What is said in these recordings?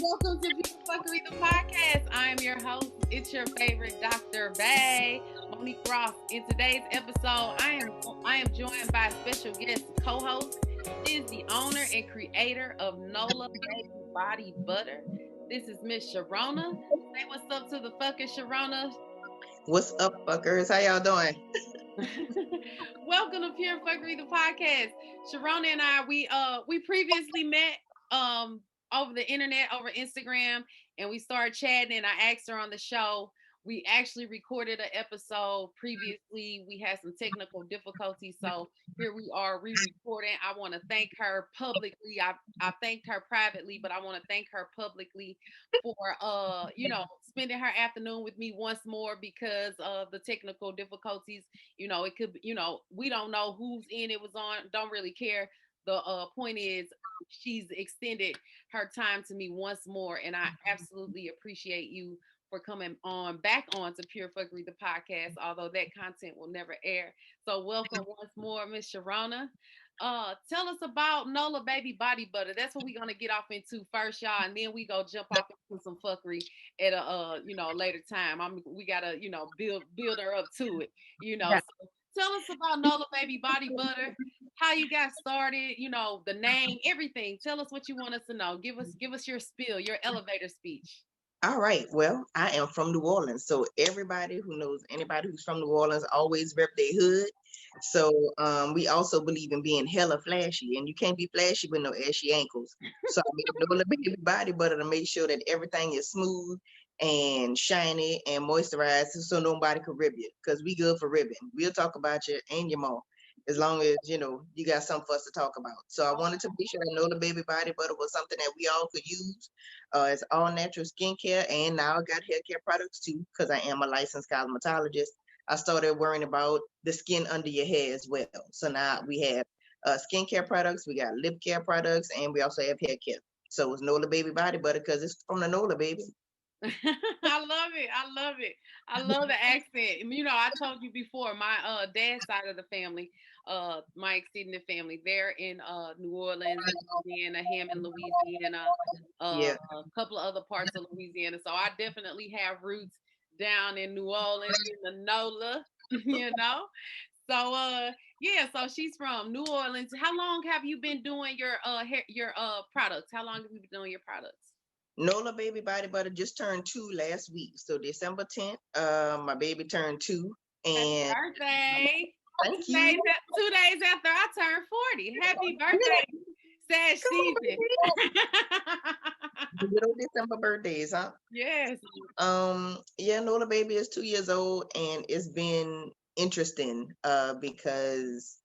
Welcome to Beautiful Fuckery, the podcast. I am your host. It's your favorite Dr. Bay, Monique Ross. In today's episode, I am joined by a special guest co-host. She is the owner and creator of Nola Baby Body Butter. This is Miss Sharona. Say what's up to the fucking Sharona. What's up, fuckers? How y'all doing? Welcome to Pure Fuckery, the podcast. Sharona and I, we previously met over the internet, over Instagram, and we started chatting. And I asked her on the show. We actually recorded an episode previously. We had some technical difficulties, so here we are re-recording. I want to thank her publicly. I thanked her privately, but I want to thank her publicly for spending her afternoon with me once more because of the technical difficulties. It could, we don't know whose end it was on. Don't really care. The point is, she's extended her time to me once more, and I absolutely appreciate you for coming back on to Pure Fuckery, the podcast, although that content will never air. So welcome once more, Miss Sharona. Tell us about Nola Baby Body Butter. That's what we're gonna get off into first, y'all, and then we go jump off into some fuckery at a later time. We gotta build her up to it. So tell us about Nola Baby Body Butter, how you got started, the name, everything. Tell us what you want us to know. Give us your spiel, your elevator speech. All right. Well, I am from New Orleans, so everybody who knows anybody who's from New Orleans always rep their hood. So we also believe in being hella flashy, and you can't be flashy with no ashy ankles. So I made a little baby body butter to make sure that everything is smooth and shiny and moisturized, so nobody can rib you. Cause we good for ribbing. We'll talk about you and your mom as long as you got something for us to talk about. So I wanted to be sure I know the baby body butter was something that we all could use. It's all natural skincare, and now I got hair care products too because I am a licensed cosmetologist. I started worrying about the skin under your hair as well. So now we have skincare products, we got lip care products, and we also have hair care. So it's Nola Baby Body Butter because it's from the Nola baby. I love it. I love it. I love the accent. I told you before, my dad's side of the family, my extended family, they're in New Orleans, Louisiana, Hammond, Louisiana, Yeah. a couple of other parts of Louisiana. So I definitely have roots down in New Orleans, in the NOLA, you know. So yeah, so she's from New Orleans. How long have you been doing your products? How long have you been doing your products? Nola Baby Body Butter just turned 2 last week. So December 10th, my baby turned 2. Happy And birthday. thank 2 days, you. 2 days after I turned 40. Happy birthday, Sash Come on, season. the little December birthdays, huh? Yes. Yeah, Nola baby is 2 years old, and it's been interesting because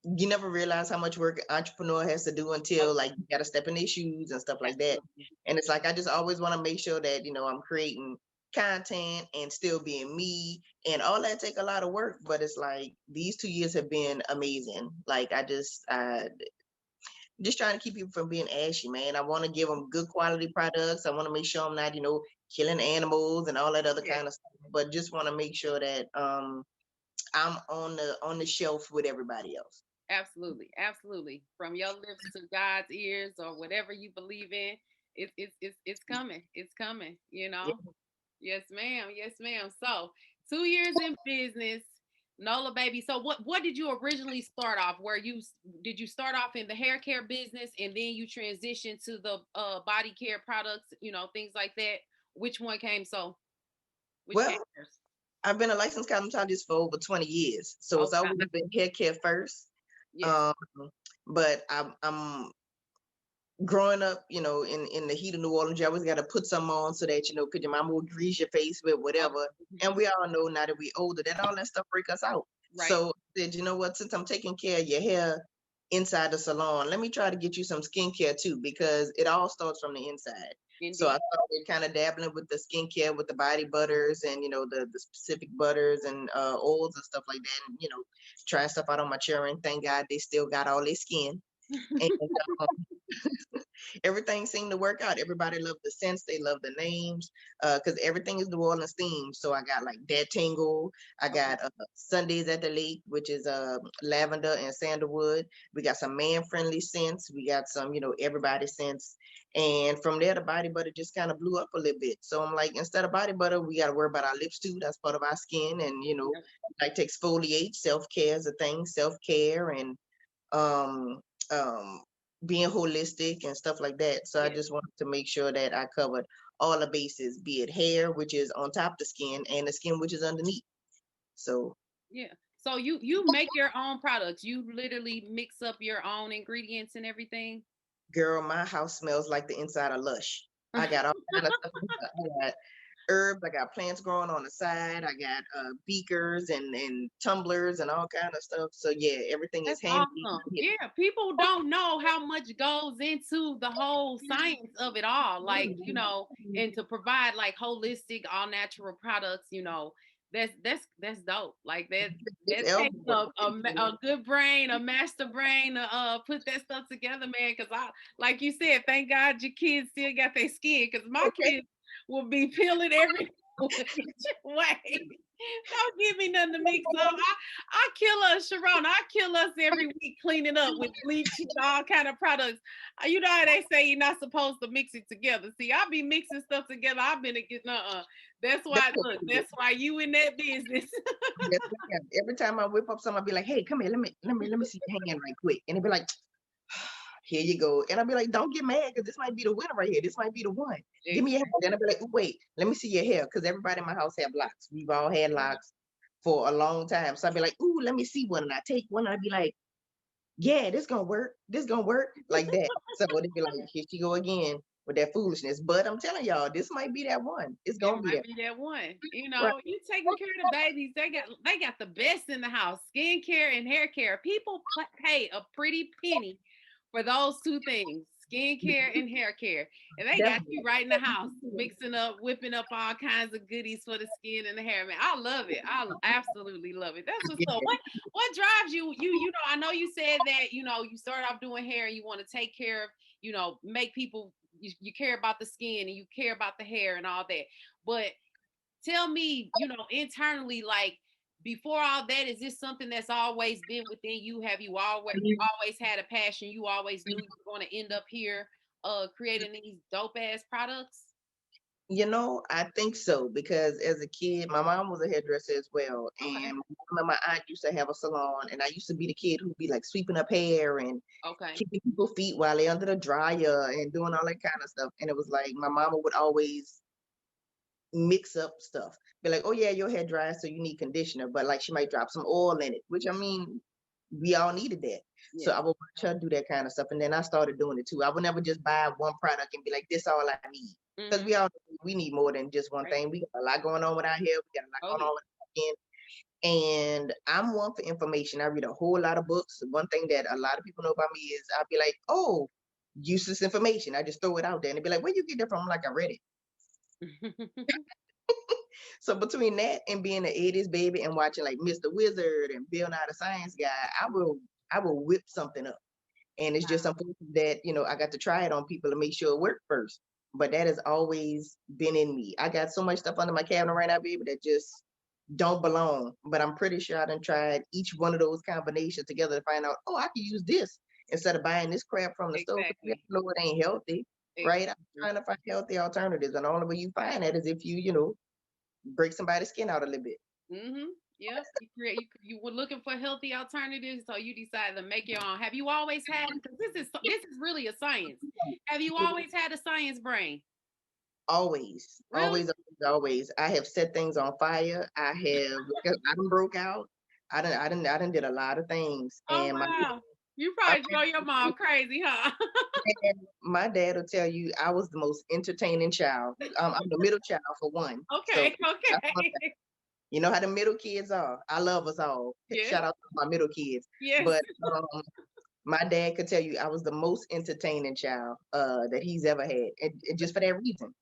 you never realize how much work an entrepreneur has to do until like you gotta step in their shoes and stuff like that. And it's like I just always want to make sure that I'm creating content and still being me, and all that take a lot of work. But it's like these 2 years have been amazing. Like just trying to keep people from being ashy, man. I want to give them good quality products. I want to make sure I'm not, killing animals and all that other Yes. kind of stuff. But just want to make sure that I'm on the shelf with everybody else. Absolutely. Absolutely. From your lips to God's ears or whatever you believe in, it's coming. It's coming, Yeah. Yes, ma'am. Yes, ma'am. So 2 years in business, Nola baby. So what did you originally start off? Did you start off in the hair care business and then you transitioned to the body care products, things like that? Which one came so? Which came Well, first? I've been a licensed cosmetologist for over 20 years, so it's Okay. always been hair care first. Yes. Um, but I'm growing up, in the heat of New Orleans, you always got to put some on so that, because your mama will grease your face with whatever. And we all know now that we older, that all that stuff break us out. Right. So I said, you know what, since I'm taking care of your hair inside the salon, let me try to get you some skincare too, because it all starts from the inside. So I Indeed. started kind of dabbling with the skincare, with the body butters and, the specific butters and oils and stuff like that. And, trying stuff out on my children. Thank God they still got all their skin. And um, everything seemed to work out. Everybody loved the scents. They loved the names because everything is New Orleans themed. So I got like that tingle. I Okay. got Sundays at the Lake, which is lavender and sandalwood. We got some man friendly scents. We got some, everybody scents. And from there, the body butter just kind of blew up a little bit. So I'm like, instead of body butter, we got to worry about our lips too. That's part of our skin. And, Yep. like to exfoliate, self-care is a thing, self-care and um, um, being holistic and stuff like that. So I Yeah. just wanted to make sure that I covered all the bases, be it hair, which is on top of the skin, and the skin, which is underneath. So, Yeah. So you make your own products. You literally mix up your own ingredients and everything. girl, my house smells like the inside of Lush. I got all kind of stuff. I got herbs. I got plants growing on the side. I got beakers and tumblers and all kind of stuff. So yeah, everything is That's handmade. awesome. Yeah, people don't know how much goes into the whole science of it all. Like, and to provide like holistic, all natural products, that's dope. Like It's that takes elbow work. a good brain, a master brain to put that stuff together, man. Cause I like you said, thank God your kids still got their skin, because my kids will be peeling every way. Don't give me nothing to mix up. I kill us, Sharona. I kill us every week cleaning up with bleach and all kind of products. You know how they say you're not supposed to mix it together. See, I be mixing stuff together. I've been against That's That's why, what look, we do. that's why you in that business. Yes, ma'am. Every time I whip up something, I'll be like, "Hey, come here, let me see your hand right quick," and they'll be like, "Here you go," and I'll be like, "Don't get mad, because this might be the winner right here. This might be the one. Give me your hair." Then I'll be like, "Ooh, wait, let me see your hair," because everybody in my house have locks. We've all had locks for a long time, so I'll be like, "Ooh, let me see one," and I take one, and I'll be like, "Yeah, this gonna work. This gonna work," like that. So they'd be like, "Here she go again with that foolishness." But I'm telling y'all, this might be that one. It's It gonna be might that be that one. right. You taking care of the babies. They got the best in the house. Skincare and hair care. People pay a pretty penny for those two things, skincare and hair care. And they got Definitely. you right in the house, mixing up, whipping up all kinds of goodies for the skin and the hair. Man, I love it. I absolutely love it. That's what's up. Yeah. What drives you? I know you said that, you start off doing hair and you want to take care of, make people you care about the skin and you care about the hair and all that. But tell me, internally, like before all that, is this something that's always been within you? Have you always had a passion? You always knew you were going to end up here creating these dope ass products? I think so, because as a kid, my mom was a hairdresser as well, Okay. and my mom and my aunt used to have a salon, and I used to be the kid who'd be like sweeping up hair and Okay. kicking people's feet while they under the dryer and doing all that kind of stuff. And it was like my mama would always mix up stuff, be like, "Oh yeah, your hair dries, so you need conditioner," but like she might drop some oil in it, which I mean, we all needed that. So Yeah. I would watch her do that kind of stuff, and then I started doing it too. I would never just buy one product and be like, "This all I need," because Mm-hmm. we need more than just one Right. thing. We got a lot going on with our hair. We got a lot Oh going yeah. on with our skin. And I'm one for information. I read a whole lot of books. One thing that a lot of people know about me is I'll be like, "Oh, useless information." I just throw it out there and they be like, "Where you get that from?" I'm like, "I read it." So between that and being an 80s baby and watching like Mr. Wizard and Bill Nye the Science Guy, I will whip something up. And it's just something that, I got to try it on people to make sure it worked first. But that has always been in me. I got so much stuff under my cabinet right now, baby, that just don't belong. But I'm pretty sure I done tried each one of those combinations together to find out, oh, I can use this instead of buying this crap from the store, because we Exactly. know it ain't healthy, right? I'm Exactly. trying to find healthy alternatives. And the only way you find that is if you break somebody's skin out a little bit. Mm-hmm. Yep. You were looking for healthy alternatives, so you decided to make your own. Have you always had, because this is really a science. Have you always had a science brain? Always, Really? always, always, always. I have set things on fire. I done broke out. I done did a lot of things. Oh And wow. You I, probably drove your mom crazy, huh? my dad will tell you I was the most entertaining child. I'm the middle child for one. So Okay, that's one okay. thing. You know how the middle kids are. I love us all. Yes, Shout out to my middle kids. yes. But my dad could tell you I was the most entertaining child that he's ever had. And just for that reason.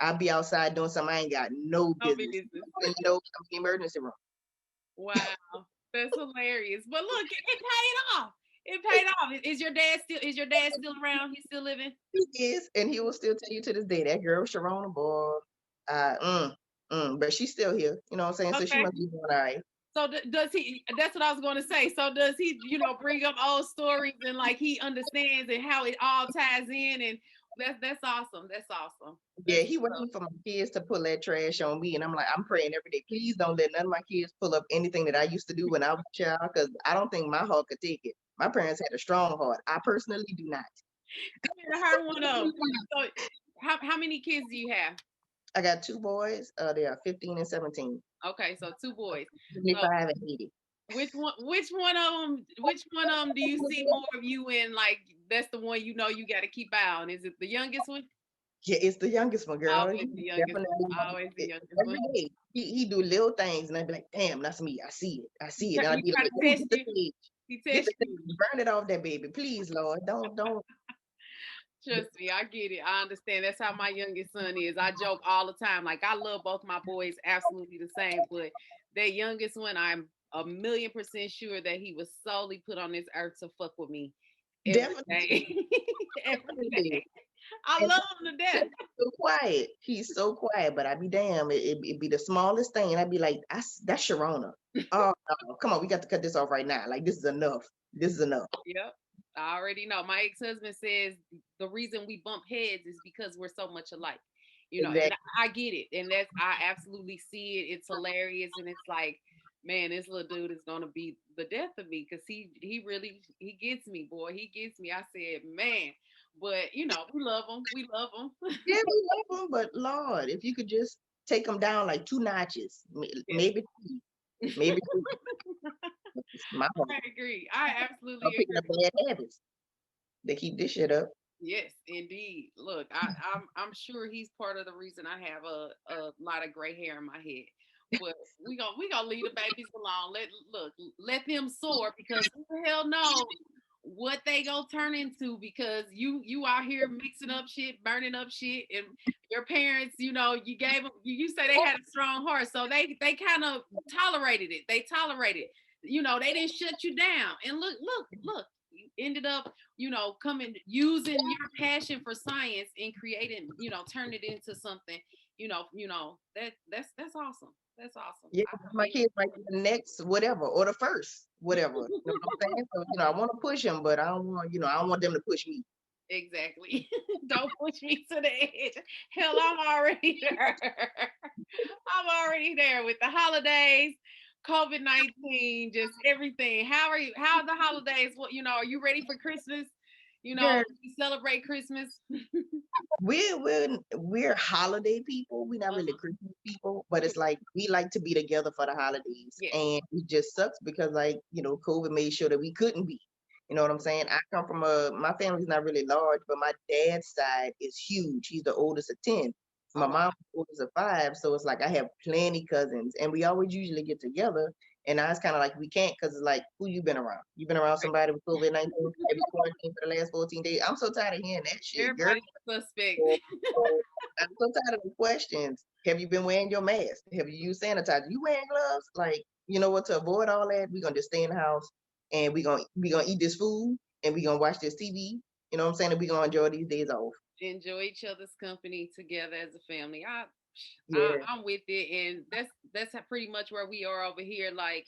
I'll be outside doing something I ain't got no No business. business. And I'm in the emergency room. Wow. That's hilarious. But look, it paid off. It paid off. Is your dad still around? He's still living? He is, and he will still tell you to this day that girl Sharona, boy, uh, mm, but she's still here. You know what I'm saying? So she Okay. must be doing all right. So does he? That's what I was going to say. So does he? Bring up old stories and like he understands and how it all ties in and That's awesome. That's awesome. Yeah, That's he waiting for my kids to pull that trash on me, and I'm like, I'm praying every day. Please don't let none of my kids pull up anything that I used to do when I was a child, because I don't think my heart could take it. My parents had a strong heart. I personally do not. I heard one of them. So, how many kids do you have? I got two boys. They are 15 and 17. Okay, so two boys. So 75 and 80. which one of them do you see more of you in? Like that's the one you know you got to keep eye on. Is it the youngest one? Yeah, it's the youngest one, girl. Always He the youngest one. definitely Always the youngest every one. day. He do little things, and I be like, damn, that's me. I see it. I see it. And I He be try like, to let me test get the you. stage. He Get the test you. stage. Burn it off that baby, please, Lord. Don't. Trust me, I get it. I understand. That's how my youngest son is. I joke all the time. Like I love both my boys absolutely the same, but that youngest one, I'm a million percent sure that he was solely put on this earth to fuck with me every Definitely, day. Every definitely. day. I And love him to death. so quiet. He's so quiet, but I be damn. It be the smallest thing, and I be like, that's Sharona. Oh no, come on, we got to cut this off right now. Like this is enough. This is enough. Yep. I already know. My ex-husband says the reason we bump heads is because we're so much alike. And Exactly. I get it. And that's I absolutely see it. It's hilarious. And it's like, man, this little dude is gonna be the death of me because he really he gets me, boy. He gets me. I said, man. But we love him. We love him. Yeah, we love him, but Lord, if you could just take him down like two notches, Yes. maybe three, maybe three. It's my heart. I agree. I I'm absolutely picking up agree. bad habits. They keep this shit up. Yes, indeed. Look, I'm sure he's part of the reason I have a lot of gray hair in my head. But we gonna leave the babies alone. Let them soar because who the hell knows what they gonna turn into because you out here mixing up shit, burning up shit, and your parents, you gave them. You say they had a strong heart, so they kind of tolerated it. They tolerated. They didn't shut you down. And look. You ended up coming using your passion for science and creating, turn it into something, that's awesome. That's awesome. Yeah, my kids might be the next whatever or the first whatever. You know what I'm saying? So, I want to push them, but I don't want them to push me. Exactly. Don't push me to the edge. Hell, I'm already there. I'm already there with the holidays, COVID-19, just everything. How are you? How are the holidays? Are you ready for Christmas? Girl, You celebrate Christmas. we're holiday people. We're not really Uh-huh. Christmas people, but it's like we like to be together for the holidays, Yes. and it just sucks because COVID made sure that we couldn't be. You know what I'm saying? I come from my family's not really large, but my dad's side is huge. He's the oldest of 10. Oh My wow. mom's the oldest of 5, so it's like I have plenty cousins, and we always usually get together. And now it's kind of like we can't because it's like, who you been around? You been around somebody with COVID-19? Have you quarantined for the last 14 days? I'm so tired of hearing that shit, girl. Everybody's suspect. So, I'm so tired of the questions. Have you been wearing your mask? Have you used sanitizer? You wearing gloves? Like, you know what? To avoid all that, we're gonna just stay in the house and we gonna eat this food and we're gonna watch this TV. You know what I'm saying? And we're gonna enjoy these days off. Enjoy each other's company together as a family. Yeah, I'm with it, and that's pretty much where we are over here. Like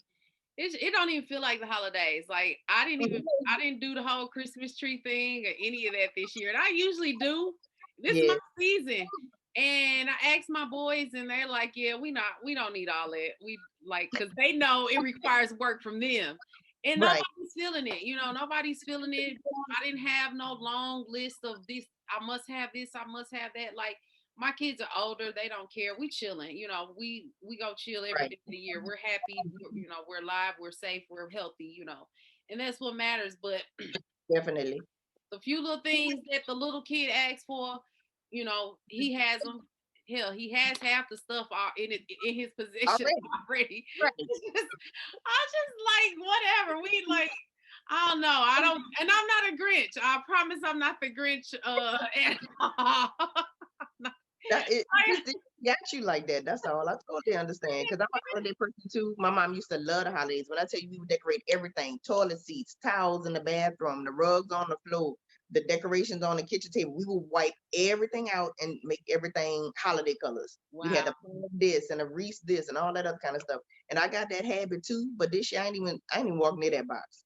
it don't even feel like the holidays. Like I didn't do the whole Christmas tree thing or any of that this year, and I usually do. This is my yeah, season, and I asked my boys, and they're like, "Yeah, we don't need all that. We like because they know it requires work from them." And right, nobody's feeling it, nobody's feeling it. I didn't have no long list of this. I must have this. I must have that. Like my kids are older. They don't care. We chilling. We go chill every right. day of the year. We're happy. We're alive. We're safe. We're healthy. And that's what matters. But Definitely. the few little things that the little kid asks for, he has them. Hell, he has half the stuff in his possession Already. already. Right. I just like whatever. We like I don't know. I don't, and I'm not a Grinch. I promise I'm not the Grinch. At all. That it just didn't got you like that. That's all. I totally understand. Because I'm a holiday person too. My mom used to love the holidays. When I tell you we would decorate everything, toilet seats, towels in the bathroom, the rugs on the floor, the decorations on the kitchen table. We would wipe everything out and make everything holiday colors. We Wow. had a palm this and a wreath this and all that other kind of stuff. And I got that habit too. But this year I ain't even walk near that box.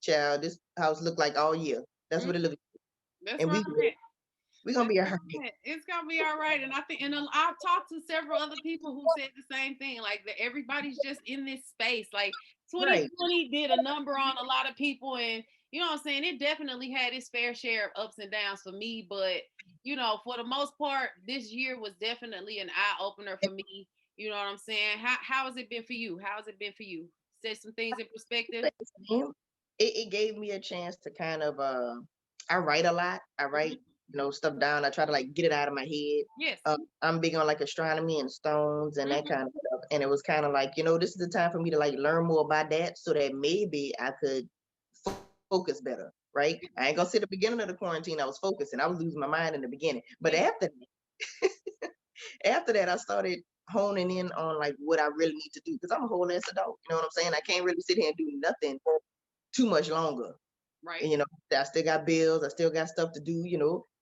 Child, this house looked like all year. That's Mm, what it looked like. that's And where we I'm at. We're gonna be all right. It's gonna be all right. And I think, and I've talked to several other people who said the same thing. Like that, everybody's just in this space. Like Right. 2020 did a number on a lot of people, and you know what I'm saying. It definitely had its fair share of ups and downs for me, but you know, for the most part, this year was definitely an eye opener for me. You know what I'm saying? How has it been for you? How has it been for you? Set some things in perspective. It gave me a chance to kind of I write a lot. I write, Mhm. stuff down. I try to like get it out of my head. Yes. I'm big on like astronomy and stones and that Hmm. kind of stuff. And it was kind of like, this is the time for me to like learn more about that so that maybe I could focus better. Right. I ain't gonna say the beginning of the quarantine, I was focusing. I was losing my mind in the beginning. But Yeah. after that, I started honing in on like what I really need to do because I'm a whole ass adult. You know what I'm saying? I can't really sit here and do nothing too much longer. Right. And, I still got bills, I still got stuff to do,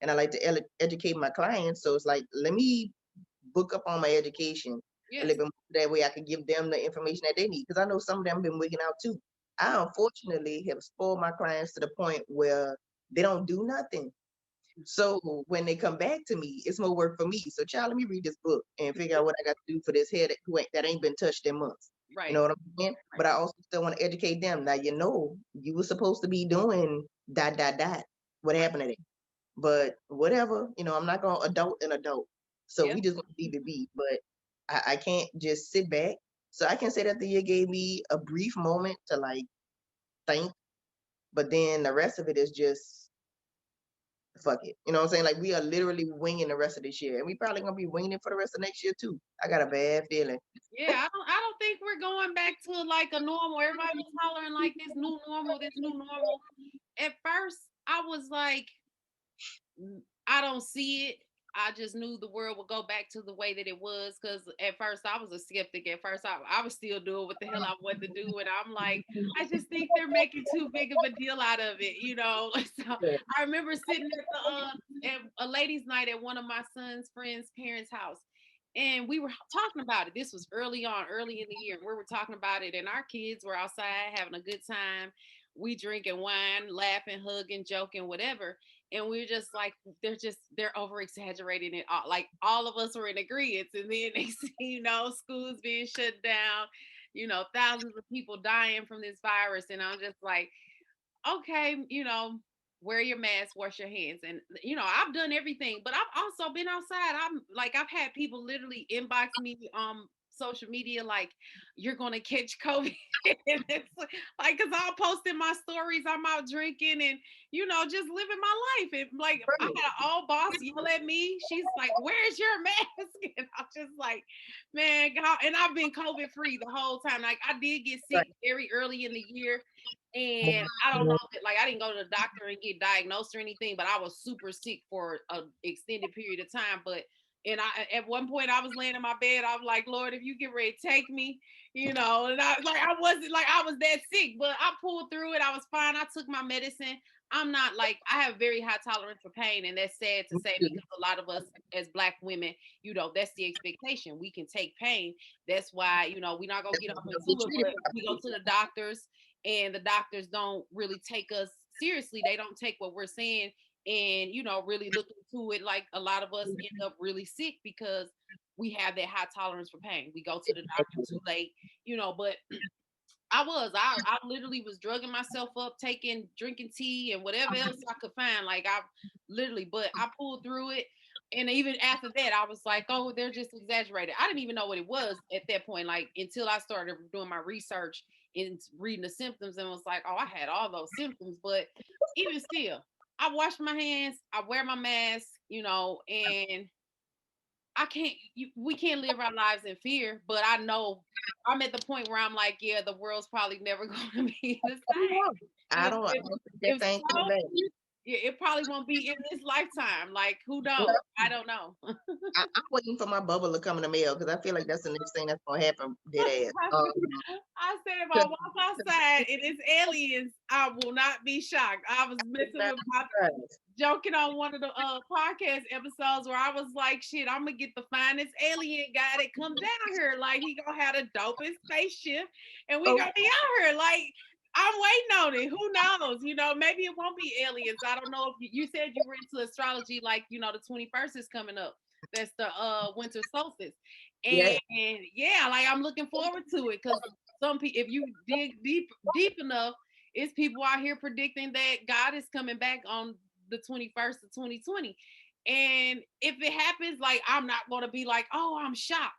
and I like to educate my clients. So it's like, let me book up on my education a Yes. little bit more. That way I can give them the information that they need. Because I know some of them have been wigging out too. I unfortunately have spoiled my clients to the point where they don't do nothing. So when they come back to me, it's more work for me. So, child, let me read this book and figure out what I got to do for this head that ain't been touched in months. You Right. know what I'm saying? Right. But I also still want to educate them. Now, you were supposed to be doing dot dot dot. What happened to that? But whatever, I'm not gonna adult an adult. So Yeah. we just gonna leave it be. But I can't just sit back. So I can say that the year gave me a brief moment to like think, but then the rest of it is just fuck it. You know what I'm saying? Like we are literally winging the rest of this year. And we probably gonna be winging it for the rest of next year too. I got a bad feeling. Yeah, I don't think we're going back to like a normal. Everybody was hollering like this new normal, this new normal. At first, I was like, I don't see it. I just knew the world would go back to the way that it was because at first I was a skeptic. At first, I was still doing what the hell I wanted to do, and I'm like, I just think they're making too big of a deal out of it, you know. So I remember sitting at at a ladies' night at one of my son's friends' parents' house, and we were talking about it. This was early on, early in the year, and we were talking about it, and our kids were outside having a good time. We drinking wine, laughing, hugging, joking, whatever, and we are just like, they're over exaggerating it all. Like all of us were in agreement, and then they see, schools being shut down, thousands of people dying from this virus, and I'm just like, okay, wear your mask, wash your hands. And I've done everything, but I've also been outside. I've had people literally inbox me on social media like, you're gonna catch COVID. And it's like, because I'll post in my stories, I'm out drinking and just living my life. And like, I had an old boss yell at me. She's like, where's your mask? And I'm just like, man, God. And I've been COVID free the whole time. Like, I did get sick very early in the year, and I don't know that, like, I didn't go to the doctor and get diagnosed or anything, but I was super sick for an extended period of time. But and at one point I was laying in my bed, I was like, Lord, if you get ready to take me, and I wasn't like I was that sick, but I pulled through it. I was fine. I took my medicine. I'm not like, I have very high tolerance for pain, and that's sad to say because a lot of us as Black women, that's the expectation. We can take pain. That's why, we're not gonna get up into it, but we go to the doctors, and the doctors don't really take us seriously. They don't take what we're saying and really look into it. Like a lot of us end up really sick because we have that high tolerance for pain. We go to the doctor too late, but I literally was drugging myself up, drinking tea and whatever else I could find. Like I literally, but I pulled through it. And even after that, I was like, oh, they're just exaggerated. I didn't even know what it was at that point, like until I started doing my research and reading the symptoms and was like, oh, I had all those symptoms. But even still, I wash my hands, I wear my mask, and we can't live our lives in fear, but I know I'm at the point where I'm like, yeah, the world's probably never going to be the same. I If, don't if, think that if thing coming so, back. yeah, it probably won't be in this lifetime. Like, who knows? I don't know. I'm waiting for my bubble to come in the mail because I feel like that's the next thing that's gonna happen. Dead ass. I said if I walk outside and it's aliens, I will not be shocked. I was messing with my joking on one of the podcast episodes where I was like, shit, I'm gonna get the finest alien guy that comes down here. Like he gonna have the dopest spaceship and we gonna be out here. Like I'm waiting on it. Who knows? Maybe it won't be aliens. I don't know if you said you were into astrology, like the 21st is coming up. That's the winter solstice. Yeah, And yeah, like I'm looking forward to it because some people, if you dig deep enough, it's people out here predicting that God is coming back on the 21st of 2020. And if it happens, like I'm not gonna be like, oh, I'm shocked.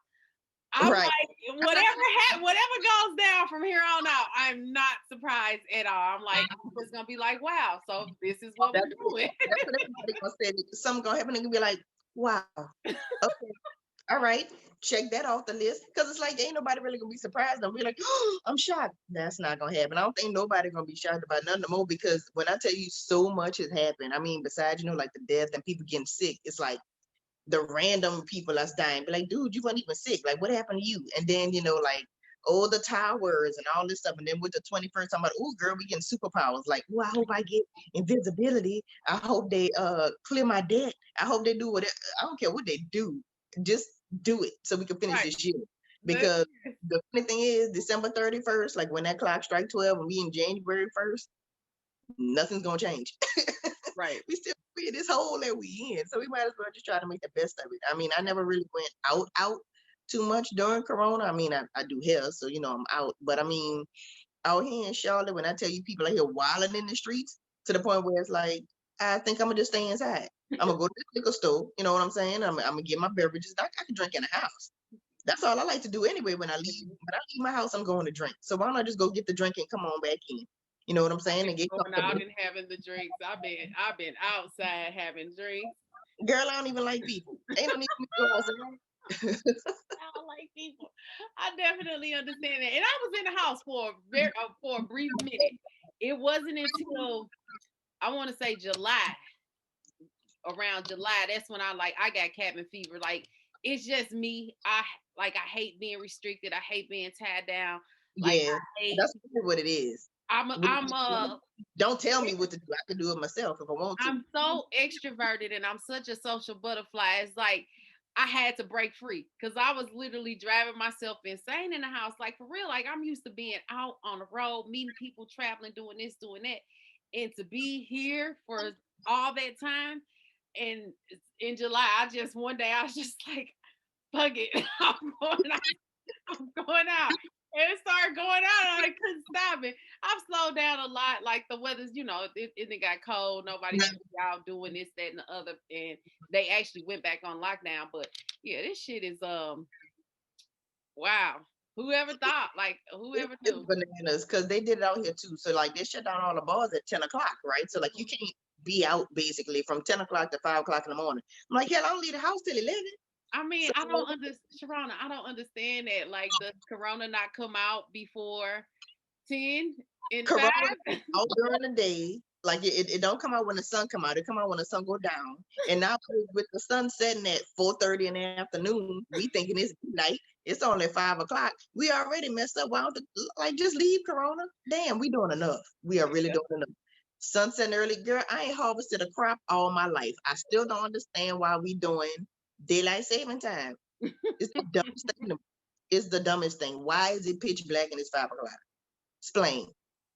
I'm right. like, whatever goes down from here on out, I'm not surprised at all. I'm like, I'm just gonna be like, wow, so this is what we're That's doing. that's what everybody gonna say. Something gonna happen. They gonna be like, wow. Okay, all right. Check that off the list. Because it's like ain't nobody really gonna be surprised. They'll be like, oh, I'm shocked. That's not gonna happen. I don't think nobody gonna be shocked about nothing more because when I tell you so much has happened, I mean, besides, like the death and people getting sick, it's like the random people that's dying. Be like, dude, you weren't even sick. Like, what happened to you? And then, like, all the towers and all this stuff. And then with the 21st, I'm like, oh, girl, we getting superpowers. Like, oh, I hope I get invisibility. I hope they clear my debt. I hope they do whatever. I don't care what they do. Just do it so we can finish Right. this year. But Because the funny thing is, December 31st, like when that clock strike 12 and we in January 1st, nothing's gonna change. right. We still be in this hole that we in. So we might as well just try to make the best of it. I mean, I never really went out too much during Corona. I mean, I do hair, so I'm out. But I mean, out here in Charlotte, when I tell you people are here wilding in the streets to the point where it's like, I think I'm gonna just stay inside. I'm gonna go to the liquor store, you know what I'm saying? I'm gonna get my beverages. I can drink in the house. That's all I like to do anyway when I leave. When I leave my house, I'm going to drink. So why not just go get the drink and come on back in? You know what I'm saying? And get Going comfortable. out and having the drinks. I've been outside having drinks. Girl, I don't even like people. Ain't no need for me to go outside. I don't like people. I definitely understand that. And I was in the house for a brief minute. It wasn't until I want to say July, around July, that's when I got cabin fever. Like it's just me. I hate being restricted. I hate being tied down. Like Yeah, I hate that's really what it is. Don't tell me what to do. I can do it myself if I want to. I'm so extroverted and I'm such a social butterfly. It's like I had to break free because I was literally driving myself insane in the house. Like for real, like I'm used to being out on the road, meeting people, traveling, doing this, doing that. And to be here for all that time and in July, one day I was just like, fuck it. I'm going out. And it started going out and I couldn't stop it. I've slowed down a lot. Like the weather's, it got cold. Nobody's out doing this, that, and the other. And they actually went back on lockdown. But yeah, this shit is wow. Whoever thought? Like whoever It's knew? bananas because they did it out here too. So like they shut down all the bars at 10 o'clock, right? So like you can't be out basically from 10 o'clock to 5 o'clock in the morning. I'm like, hell, I don't leave the house till 11. I mean, So I don't understand, Sharona. I don't understand that. Like, does Corona not come out before 10 and Corona 5? out during the day. Like it don't come out when the sun come out. It come out when the sun go down. And now with the sun setting at 4:30 in the afternoon, we thinking it's night. It's only 5 o'clock. We already messed up. Why don't like just leave Corona? Damn, we doing enough. We are really doing enough. Sun setting early, girl. I ain't harvested a crop all my life. I still don't understand why we doing daylight saving time. It's the dumbest thing. It's the dumbest thing. Why is it pitch black and it's 5 o'clock? Explain,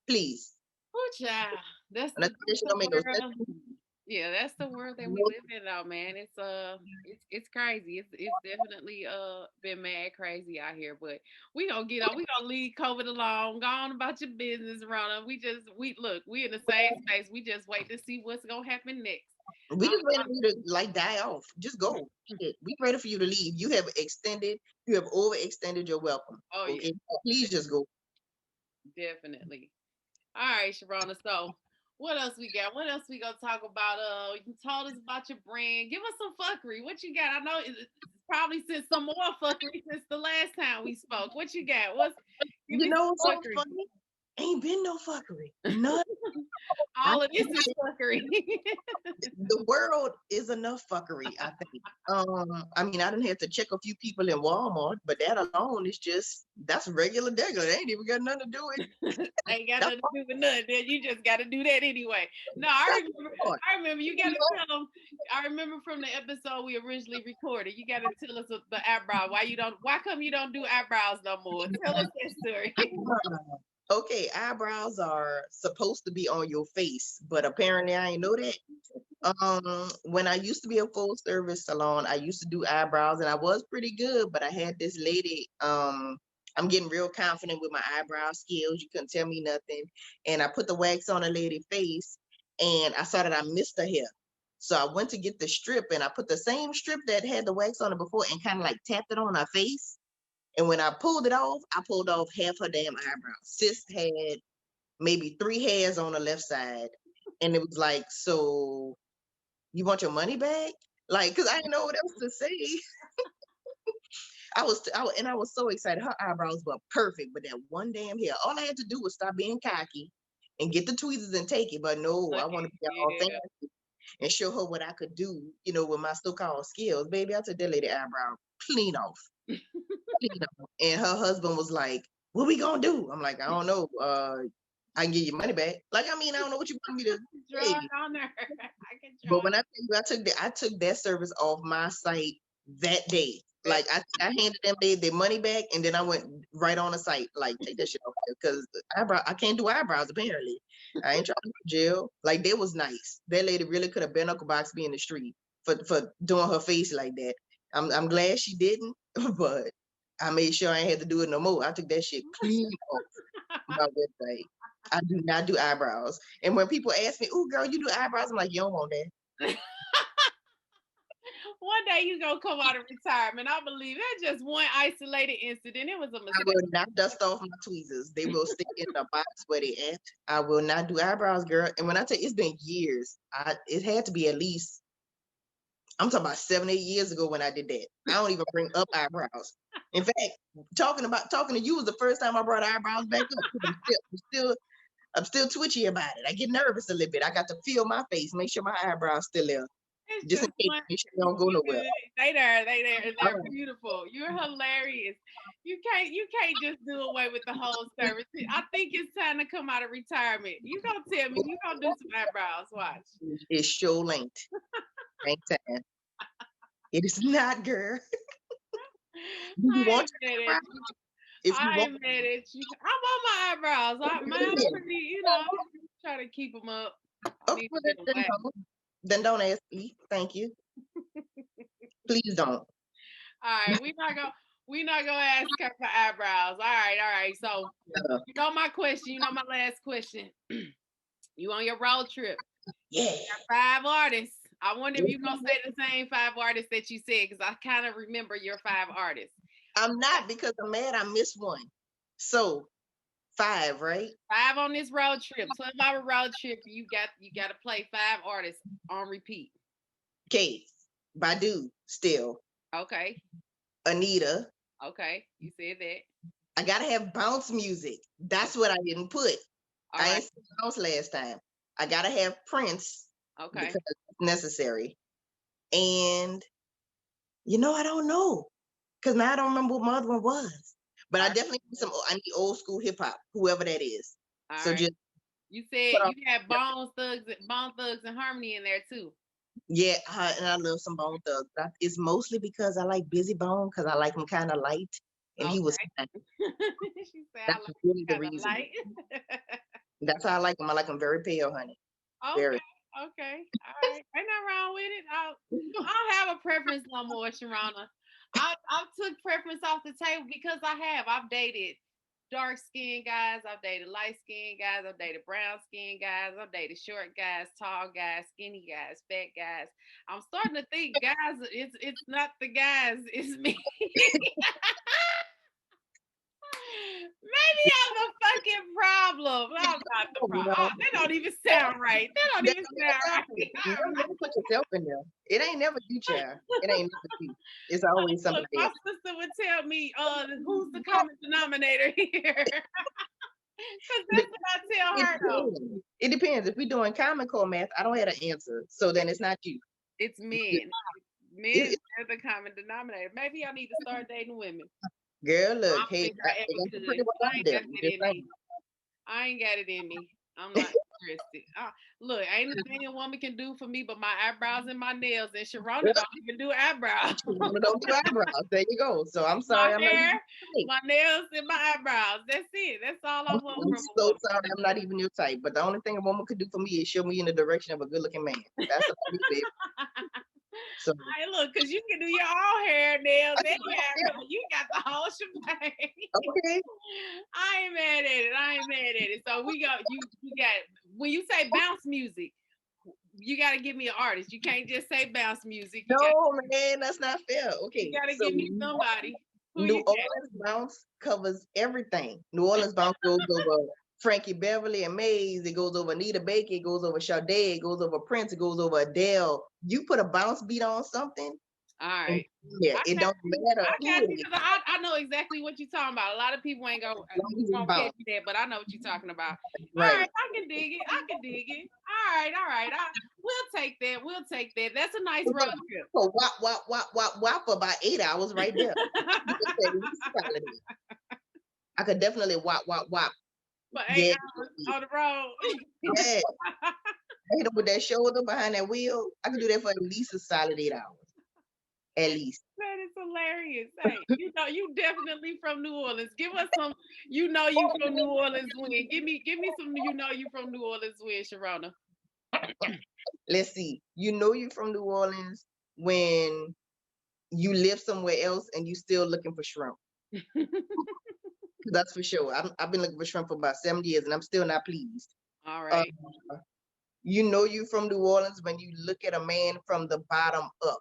please. Oh, child. That's And the, that that's shit the don't make no world. sense. Yeah, that's the world that we No, live in now, man. It's crazy. It's definitely been mad crazy out here. But we gonna get on. We gonna leave COVID alone. Go on about your business, Rona. We in the same space. We just wait to see what's gonna happen next. we just ready for you to like die off. Just go. Shit. We ready for you to leave. You have overextended your welcome. Oh yeah, Okay. Please just go. definitely. All right, Sharona. So, what else we got? What else we gonna talk about? You told us about your brand. Give us some fuckery. What you got? I know it's probably since some more fuckery since the last time we spoke. What you got? Give You me know some what's so fuckery. funny? Ain't been no fuckery. None. I All of this is fuckery. the world is enough fuckery, I think. I mean, I didn't have to check a few people in Walmart, but that alone is just that's regular degular. It ain't even got nothing to do with Ain't got that's nothing to do with nothing. Then you just got to do that anyway. No, that's the part. I remember. You got to tell them. I remember from the episode we originally recorded. You got to tell us the eyebrow. Why come you don't do eyebrows no more? Tell us that story. Okay, eyebrows are supposed to be on your face, but apparently I ain't know that. When I used to be a full service salon, I used to do eyebrows and I was pretty good, but I had this lady, I'm getting real confident with my eyebrow skills. You couldn't tell me nothing. And I put the wax on a lady's face and I saw that I missed her hair. So I went to get the strip and I put the same strip that had the wax on it before and kind of like tapped it on her face. And when I pulled it off, I pulled off half her damn eyebrow. Sis had maybe 3 hairs on the left side. And it was like, so you want your money back? Like, cause I didn't know what else to say. And I was so excited. Her eyebrows were perfect, but that one damn hair. All I had to do was stop being cocky and get the tweezers and take it. But no, I Look want to be at all you. fancy and show her what I could do, with my so-called skills. Baby, I took that lady eyebrow clean off. Clean off. And her husband was like, what we gonna do? I'm like, I don't know. I can get your money back. Like, I mean, I don't know what you want me to Draw say. it on there. I can draw But when it. I tell you, I took that service off my site that day. That Like I handed them their money back, and then I went right on the site. Like, take that shit off because I can't do eyebrows apparently. I ain't trying to go to jail. Like, they was nice. That lady really could have been Uncle Box me in the street for doing her face like that. I'm glad she didn't, but I made sure I ain't had to do it no more. I took that shit clean off my website. I do not do eyebrows. And when people ask me, "Oh, girl, you do eyebrows?" I'm like, "You don't want that." one day you gonna come out of retirement. I believe that's just one isolated incident. It was a I mistake. will not dust off my tweezers. They will stay in the box where they at. I will not do eyebrows, girl. And when I tell you, it's been years. It had to be at least, I'm talking about 7, 8 years ago when I did that. I don't even bring up eyebrows. In fact, talking to you was the first time I brought eyebrows back up. 'Cause I'm still twitchy about it. I get nervous a little bit. I got to feel my face, make sure my eyebrows still there, It's just in just case, one. make sure they don't go You nowhere. good. They there. They there. And All they're beautiful. You're hilarious. You can't just do away with the whole service. I think it's time to come out of retirement. You gonna tell me you gonna do some eyebrows? Watch. right. It's show length. Ain't time. It is not, girl. Do you I want ain't mad your at eyebrows? you. If you I want, ain't mad at you. I want my eyebrows. Mine yeah. pretty. Try to keep them up. I Okay, need to well, get them then back. don't. Then don't ask me. Thank you. Please don't. All right, we not gonna ask her for eyebrows. All right. So Uh, you know my question. You know my last question. You on your road trip? yeah. Got 5 artists. I wonder if you gonna say the same 5 artists that you said because I kind of remember your 5 artists. I'm not because I'm mad I missed one. So 5, right? 5 on this road trip. 12-hour road trip. You got to play 5 artists on repeat. Okay. Badu still. Okay. Anita. Okay. You said that. I gotta have bounce music. That's what I didn't put. All I right. ain't said bounce last time. I gotta have Prince Okay. because it's necessary. And I don't know. Because now I don't remember what my other one was. But All I right. definitely I need old school hip hop, whoever that is. All So right. just You said put on you had Bone Thugs and Harmony in there too. yeah, and I love some Bone Thugs. It's mostly because I like Busy Bone because I like him kind of light, and he was Okay. fine. She said I That's like really the kind of reason. light. That's how I like him. I like him very pale, honey. Very. Okay. Okay. All right. Ain't nothing wrong with it. I don't have a preference no more, Sharona. I took preference off the table because I've dated dark skinned guys, I've dated light skinned guys, I've dated brown skinned guys, I've dated short guys, tall guys, skinny guys, fat guys. I'm starting to think guys, it's not the guys, it's me. Maybe I'm the fucking problem. I'm not the You problem. know, Oh, that don't even sound right. That don't that even don't sound sound right. good. You never put yourself in there. It ain't never you, child. It ain't never you. It's always Look, somebody my else. sister would tell me, who's the common denominator here? Because But that's what I tell it her though. depends. It depends. If we're doing Common Core math, I don't have an answer. So then it's not you. It's It, men. Men it, are the common denominator. Maybe I need to start dating women. girl, I look, don't hey, think I they ever got some pretty could. ones I out ain't there. got I'm that just in saying. me. I ain't got it in me. I'm not. interested. Look, ain't a thing a woman can do for me but my eyebrows and my nails. And Sharona don't even do eyebrows. Sharona don't do eyebrows. There you go. So I'm My sorry, I'm not hair, even your type. my nails, and my eyebrows. That's it. That's all I want I'm from a so woman. sorry, I'm not even your type. But the only thing a woman could do for me is show me in the direction of a good-looking man. That's about it, baby. So Hey, look, because you can do your own hair, nails, and your eyebrows. You got the whole shebang. okay. I ain't mad at it. I ain't mad at it. So we got you got when you say bounce music, you gotta give me an artist. You can't just say bounce music. No, man, that's not fair. You Okay, gotta so give me somebody. Who New you got? Orleans bounce covers everything. New Orleans bounce goes over Frankie Beverly and Mays. It goes over Anita Baker. It goes over Sade. It goes over Prince. It goes over Adele. You put a bounce beat on something, All and right. yeah, it don't matter I who got it you is. because I know exactly what you're talking about. A lot of people ain't gonna As long as it's won't catch bounce, that, but I know what you're talking about. All right? right, I can dig it. I can dig it. All right. We'll take that. We'll take that. That's a nice road trip. So wop for about 8 hours right there. I could definitely wop. For 8 Yeah, hours on the road. yeah. I hit him with that shoulder behind that wheel. I could do that for at least a solid 8 hours. At least. That is hilarious. Hey, you definitely from New Orleans. Give us some, you from New Orleans win. Give me some, you from New Orleans win, Sharona. Let's see. You from New Orleans when you live somewhere else and you still looking for shrimp. That's for sure. I've been looking for shrimp for about 7 years and I'm still not pleased. All right. You from New Orleans when you look at a man from the bottom up.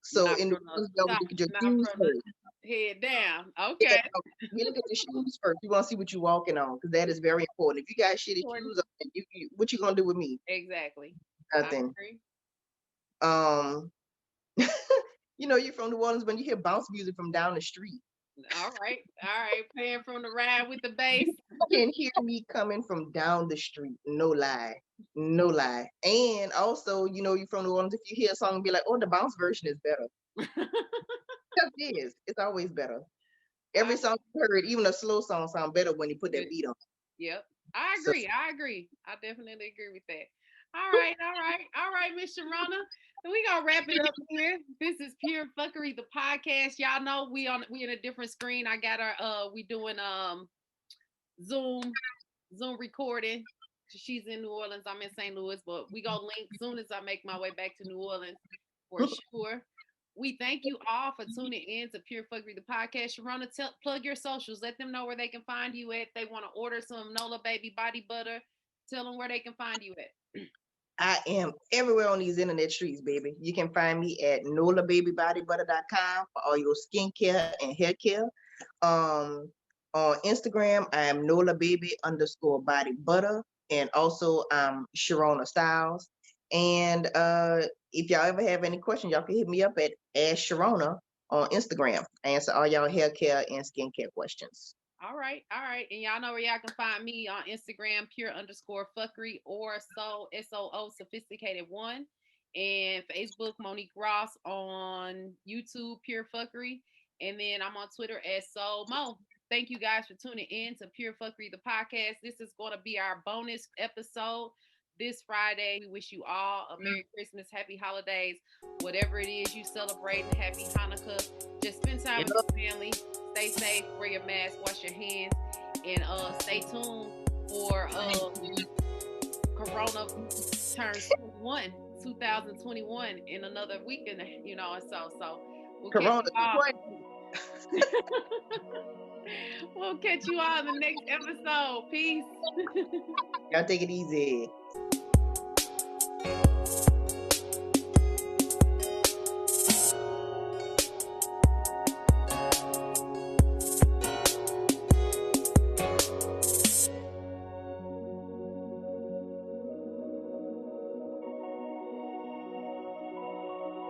So Not in the from the you top, look at your not shoes from first. the head down. Yeah, Okay. we look at your shoes first. You want to see what you're walking on because that is very important. If you got shitty shoes on, what you gonna do with me? Exactly. Nothing. Um, you from New Orleans when you hear bounce music from down the street. All right. Playing from the ride with the bass. You can hear me coming from down the street. No lie. No lie. And also, you from New Orleans, if you hear a song and be like, oh, the bounce version is better. It is. It's always better. Every song you heard, even a slow song, sound better when you put that beat on. Yep. I agree. I definitely agree with that. All right, Miss Sharona. We gonna wrap it up here. This is Pure Fuckery, the podcast. Y'all know we in a different screen. I got our we doing Zoom recording. She's in New Orleans. I'm in St. Louis, but we gonna link soon as I make my way back to New Orleans for sure. We thank you all for tuning in to Pure Fuckery, the podcast. Sharona, plug your socials. Let them know where they can find you at. They want to order some Nola Baby body butter. Tell them where they can find you at. I am everywhere on these internet streets, baby. You can find me at nolababybodybutter.com for all your skincare and hair care. On Instagram, I am nolababy_bodybutter. And also Sharona Styles. And if y'all ever have any questions, y'all can hit me up at Sharona on Instagram. I answer all y'all hair care and skincare questions. All right. And y'all know where y'all can find me on Instagram, pure_fuckery or SOO sophisticated one. And Facebook, Monique Ross. On YouTube, Pure Fuckery. And then I'm on Twitter as SoMo. Thank you guys for tuning in to Pure Fuckery, the podcast. This is going to be our bonus episode this Friday. We wish you all a Merry Christmas, Happy Holidays, whatever it is you celebrating. Happy Hanukkah. Just spend time with your family. Stay safe, wear your mask, wash your hands, and stay tuned for Corona turns 2021 in another week, and so we'll Corona. We'll catch you all in the next episode. Peace. Y'all take it easy.